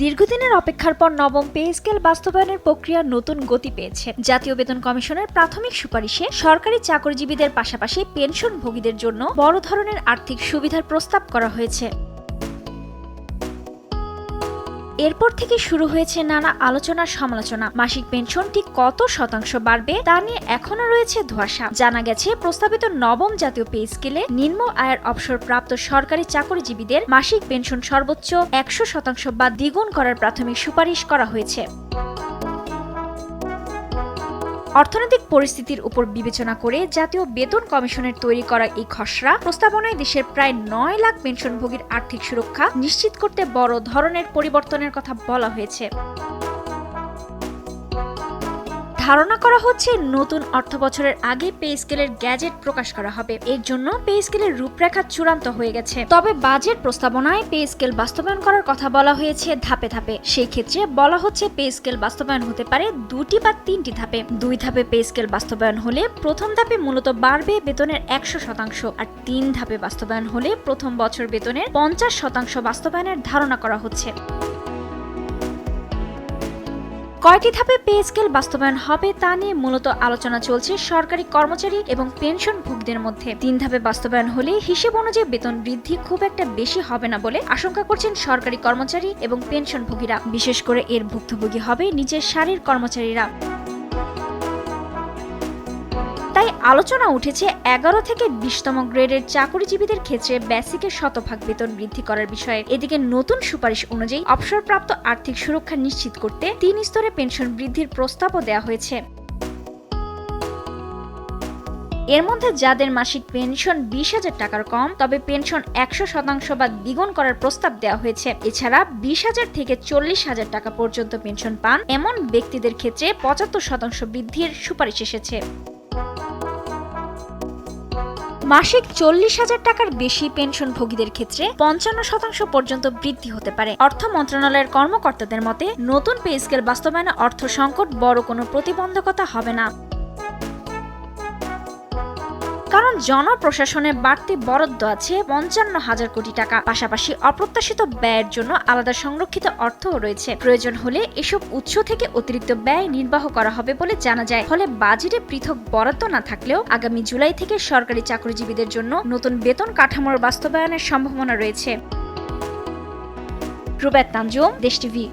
দীর্ঘদিনের অপেক্ষার পর নবম পে স্কেল বাস্তবায়নের প্রক্রিয়া নতুন গতি পেয়েছে। জাতীয় বেতন কমিশনের প্রাথমিক সুপারিশে সরকারি চাকরিজীবীদের পাশাপাশি পেনশনভোগীদের জন্য বড় ধরনের আর্থিক সুবিধার প্রস্তাব করা হয়েছে। এরপর থেকে শুরু হয়েছে নানা আলোচনা সমালোচনা। মাসিক পেনশন ঠিক কত শতাংশ বাড়বে তা নিয়ে এখনো রয়েছে ধোঁয়াশা। জানা গেছে, প্রস্তাবিত নবম জাতীয় পে স্কেলে নিম্ন আয়ের অবসরপ্রাপ্ত সরকারি চাকরিজীবীদের মাসিক পেনশন সর্বোচ্চ 100% বা দ্বিগুণ করার প্রাথমিক সুপারিশ করা হয়েছে। অর্থনৈতিক পরিস্থিতির উপর বিবেচনা করে জাতীয় বেতন কমিশনের তৈরি করা এই খসড়া প্রস্তাবনায় দেশের প্রায় 9 লাখ পেনশনভোগীর আর্থিক সুরক্ষা নিশ্চিত করতে বড় ধরনের পরিবর্তনের কথা বলা হয়েছে। ধারণা করা হচ্ছে, নতুন অর্থবছরের আগে পে স্কেলের গ্যাজেট প্রকাশ করা হবে। এর জন্য পে স্কেলের রূপরেখা চূড়ান্ত হয়ে গেছে। তবে বাজেট প্রস্তাবনায় পে স্কেল বাস্তবায়ন করার কথা বলা হয়েছে ধাপে ধাপে। সেই ক্ষেত্রে বলা হচ্ছে, পে স্কেল বাস্তবায়ন হতে পারে 2টি বা 3টি ধাপে। 2 ধাপে পে স্কেল বাস্তবায়ন হলে প্রথম ধাপে মূলত বাড়বে বেতনের 100%, আর 3 ধাপে বাস্তবায়ন হলে প্রথম বছর বেতনের 50% বাস্তবায়নের ধারণা করা হচ্ছে। কয়টি ধাপে পে স্কেল বাস্তবায়ন হবে তা নিয়ে মূলত আলোচনা চলছে সরকারি কর্মচারী এবং পেনশনভোগীদের মধ্যে। 3 ধাপে বাস্তবায়ন হলে হিসেব অনুযায়ী বেতন বৃদ্ধি খুব একটা বেশি হবে না বলে আশঙ্কা করছেন সরকারি কর্মচারী এবং পেনশনভোগীরা। বিশেষ করে এর ভুক্তভোগী হবে নিচের সারির কর্মচারীরা। তাই আলোচনা উঠেছে 11 থেকে 20তম গ্রেডের চাকরিজীবীদের ক্ষেত্রে বেসিকের 100% বেতন বৃদ্ধি করার বিষয়ে। এদিকে নতুন সুপারিশ অনুযায়ী অবসরপ্রাপ্ত আর্থিক সুরক্ষা নিশ্চিত করতে 3 স্তরে পেনশন বৃদ্ধির প্রস্তাবও দেওয়া হয়েছে। এর মধ্যে যাদের মাসিক পেনশন 20,000 টাকার কম, তবে পেনশন 100% বা দ্বিগুণ করার প্রস্তাব দেওয়া হয়েছে। এছাড়া 20,000 থেকে 40,000 টাকা পর্যন্ত পেনশন পান এমন ব্যক্তিদের ক্ষেত্রে 75% বৃদ্ধির সুপারিশ এসেছে। মাসিক 40,000 টাকার বেশি পেনশনভোগীদের ক্ষেত্রে 55% পর্যন্ত বৃদ্ধি হতে পারে। অর্থ মন্ত্রণালয়ের কর্মকর্তাদের মতে, নতুন পে স্কেল বাস্তবায়নে অর্থ সংকট বড় কোনো প্রতিবন্ধকতা হবে না। কারণ জনপ্রশাসনে বাড়তি বরাদ্দ আছে 55,000 কোটি টাকা। পাশাপাশি অপ্রত্যাশিত ব্যয়ের জন্য আলাদা সংরক্ষিত অর্থও রয়েছে। প্রয়োজন হলে এসব উৎস থেকে অতিরিক্ত ব্যয় নির্বাহ করা হবে বলে জানা যায়। ফলে বাজেটে পৃথক বরাদ্দ না থাকলেও আগামী জুলাই থেকে সরকারি চাকরিজীবীদের জন্য নতুন বেতন কাঠামোর বাস্তবায়নের সম্ভাবনা রয়েছে। রুবায়েত তানজুম, দেশ টিভি।